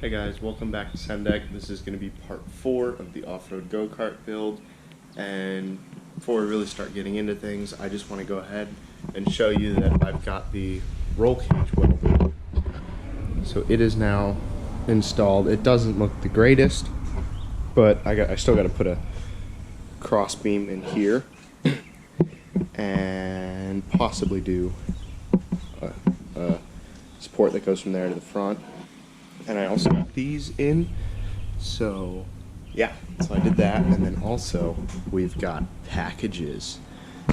Hey guys, welcome back to Sendec. This is going to be part 4 of the off-road go-kart build, and before we really start getting into things, I just want to go ahead and show you that I've got the roll cage welded. So it is now installed. It doesn't look the greatest, but I still got to put a cross beam in here and possibly do a support that goes from there to the front. And I also got these in, so yeah, so I did that, and then also we've got packages,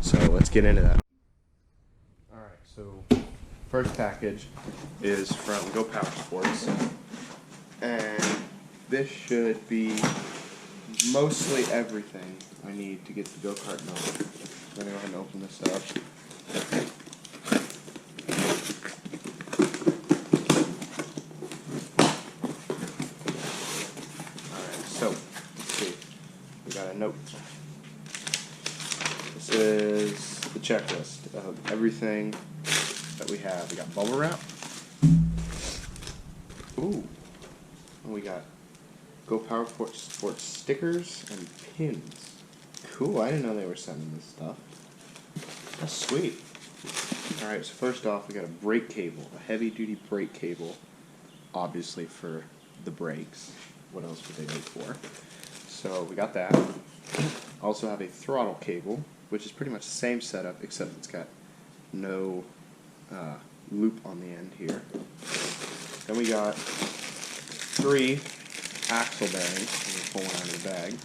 so let's get into that. Alright, so first package is from Go Power Sports, and this should be mostly everything I need to get the go-kart going. I'm going to go ahead and open this up. So, let's see. We got a note. This is the checklist of everything that we have. We got bubble wrap. Ooh. And we got Go Power Sports stickers and pins. Cool, I didn't know they were sending this stuff. That's sweet. Alright, so first off, we got a brake cable, a heavy duty brake cable, obviously for the brakes. What else would they make for? So we got that. Also have a throttle cable, which is pretty much the same setup, except it's got no loop on the end here. Then we got 3 axle bearings. I'm going to pull one out of the bag.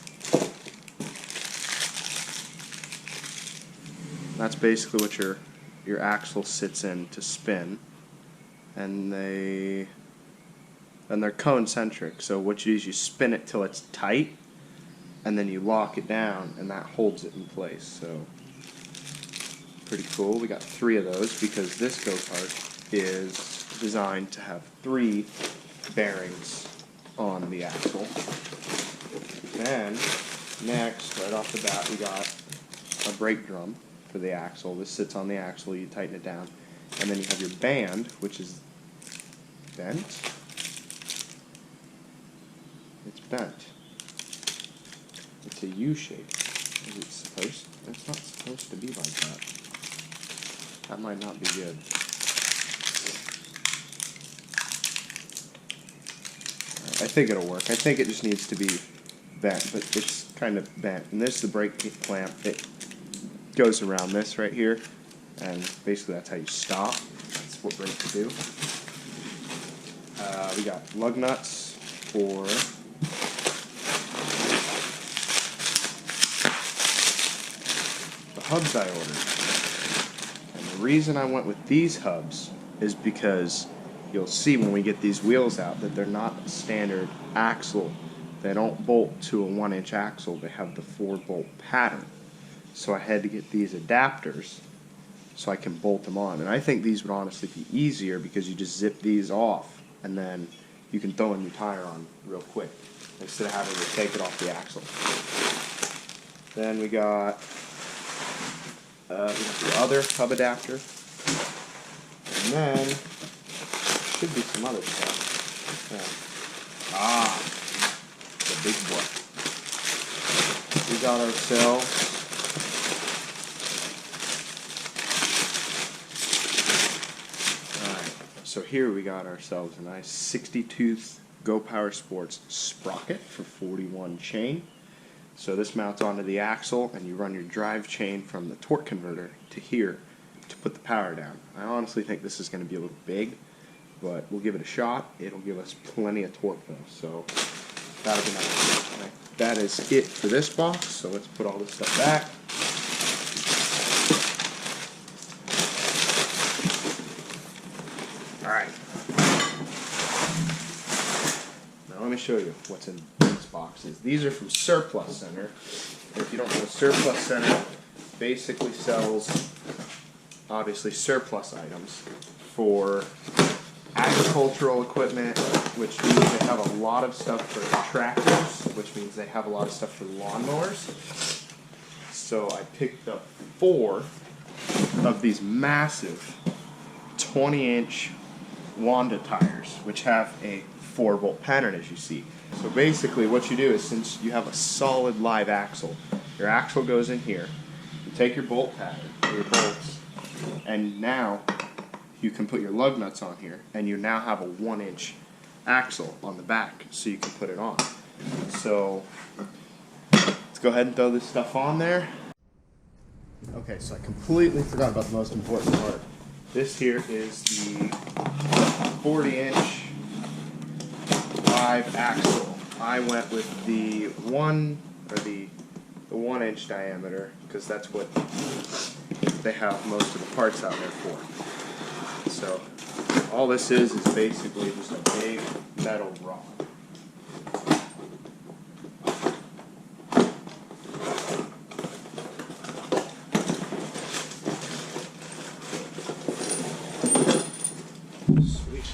That's basically what your axle sits in to spin, and they're concentric, so what you do is you spin it till it's tight, and then you lock it down, and that holds it in place. So, pretty cool. We got 3 of those because this go-kart is designed to have 3 bearings on the axle. Then, next, right off the bat, we got a brake drum for the axle. This sits on the axle, you tighten it down, and then you have your band, which is bent. It's bent. It's a U shape. Is it supposed? It's not supposed to be like that. That might not be good. I think it'll work. I think it just needs to be bent, but it's kind of bent. And this is the brake clamp. It goes around this right here, and basically that's how you stop. That's what brakes do. We got lug nuts for hubs I ordered. And the reason I went with these hubs is because you'll see when we get these wheels out that they're not a standard axle. They don't bolt to a 1-inch axle. They have the 4-bolt pattern. So I had to get these adapters so I can bolt them on. And I think these would honestly be easier because you just zip these off and then you can throw a new tire on real quick instead of having to take it off the axle. Then we got the other hub adapter, and then should be some other stuff. Yeah. The big boy. We got ourselves so here we got ourselves a nice 60-tooth Go Power Sports sprocket for 41 chain. So this mounts onto the axle, and you run your drive chain from the torque converter to here to put the power down. I honestly think this is going to be a little big, but we'll give it a shot. It'll give us plenty of torque though, so that'll be nice. Right. That is it for this box, so let's put all this stuff back. Alright. Now let me show you what's in these boxes. These are from Surplus Center. If you don't know, Surplus Center basically sells, obviously, surplus items for agricultural equipment, which means they have a lot of stuff for tractors, which means they have a lot of stuff for lawnmowers. So I picked up 4 of these massive 20-inch Wanda tires, which have a 4-bolt pattern, as you see. So basically what you do is, since you have a solid live axle, your axle goes in here, you take your bolt pattern, or your bolts, and now you can put your lug nuts on here, and you now have a 1-inch axle on the back, so you can put it on. So let's go ahead and throw this stuff on there. Okay, so I completely forgot about the most important part. This here is the 40-inch live axle. I went with the 1-inch diameter, because that's what they have most of the parts out there for. So all this is basically just a big metal rod. Sweet.